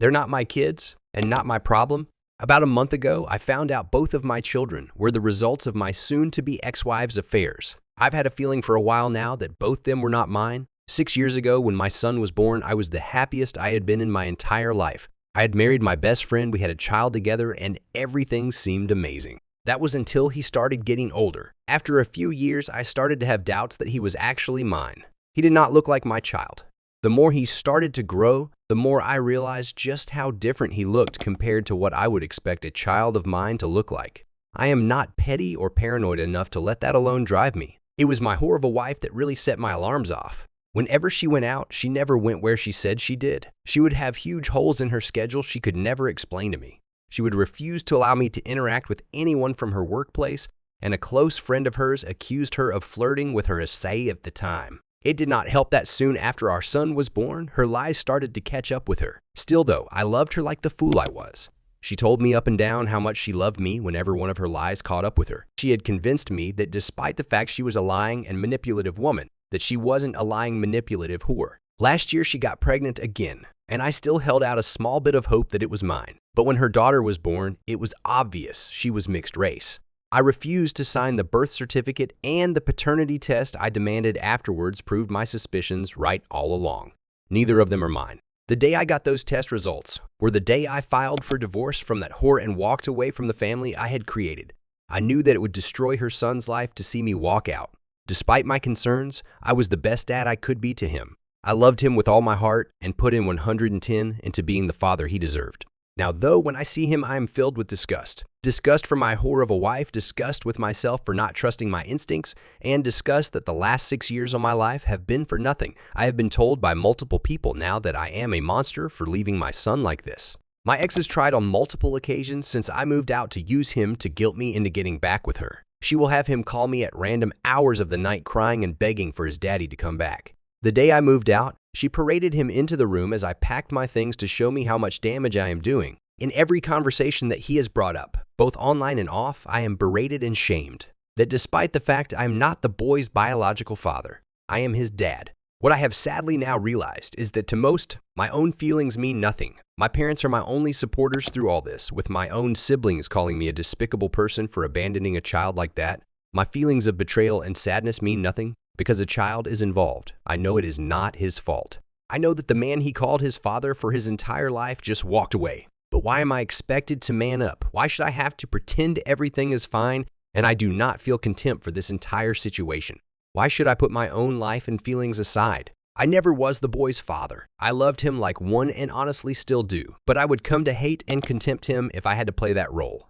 They're not my kids and not my problem. About a month ago, I found out both of my children were the results of my soon-to-be ex-wife's affairs. I've had a feeling for a while now that both them were not mine. 6 years ago, when my son was born, I was the happiest I had been in my entire life. I had married my best friend, we had a child together, and everything seemed amazing. That was until he started getting older. After a few years, I started to have doubts that he was actually mine. He did not look like my child. The more he started to grow, the more I realized just how different he looked compared to what I would expect a child of mine to look like. I am not petty or paranoid enough to let that alone drive me. It was my whore of a wife that really set my alarms off. Whenever she went out, she never went where she said she did. She would have huge holes in her schedule she could never explain to me. She would refuse to allow me to interact with anyone from her workplace, and a close friend of hers accused her of flirting with her essay at the time. It did not help that soon after our son was born, her lies started to catch up with her. Still though, I loved her like the fool I was. She told me up and down how much she loved me whenever one of her lies caught up with her. She had convinced me that despite the fact she was a lying and manipulative woman, that she wasn't a lying, manipulative whore. Last year, she got pregnant again, and I still held out a small bit of hope that it was mine. But when her daughter was born, it was obvious she was mixed race. I refused to sign the birth certificate, and the paternity test I demanded afterwards proved my suspicions right all along. Neither of them are mine. The day I got those test results were the day I filed for divorce from that whore and walked away from the family I had created. I knew that it would destroy her son's life to see me walk out. Despite my concerns, I was the best dad I could be to him. I loved him with all my heart and put in 110 into being the father he deserved. Now, though, when I see him, I am filled with disgust. Disgust for my whore of a wife, disgust with myself for not trusting my instincts, and disgust that the last 6 years of my life have been for nothing. I have been told by multiple people now that I am a monster for leaving my son like this. My ex has tried on multiple occasions since I moved out to use him to guilt me into getting back with her. She will have him call me at random hours of the night crying and begging for his daddy to come back. The day I moved out, she paraded him into the room as I packed my things to show me how much damage I am doing. In every conversation that he has brought up, both online and off, I am berated and shamed. That despite the fact I am not the boy's biological father, I am his dad. What I have sadly now realized is that to most, my own feelings mean nothing. My parents are my only supporters through all this, with my own siblings calling me a despicable person for abandoning a child like that. My feelings of betrayal and sadness mean nothing because a child is involved. I know it is not his fault. I know that the man he called his father for his entire life just walked away. But why am I expected to man up? Why should I have to pretend everything is fine and I do not feel contempt for this entire situation? Why should I put my own life and feelings aside? I never was the boy's father. I loved him like one and honestly still do, but I would come to hate and contempt him if I had to play that role.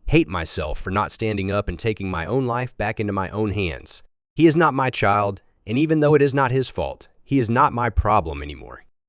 Hate myself for not standing up and taking my own life back into my own hands. He is not my child, and even though it is not his fault, he is not my problem anymore.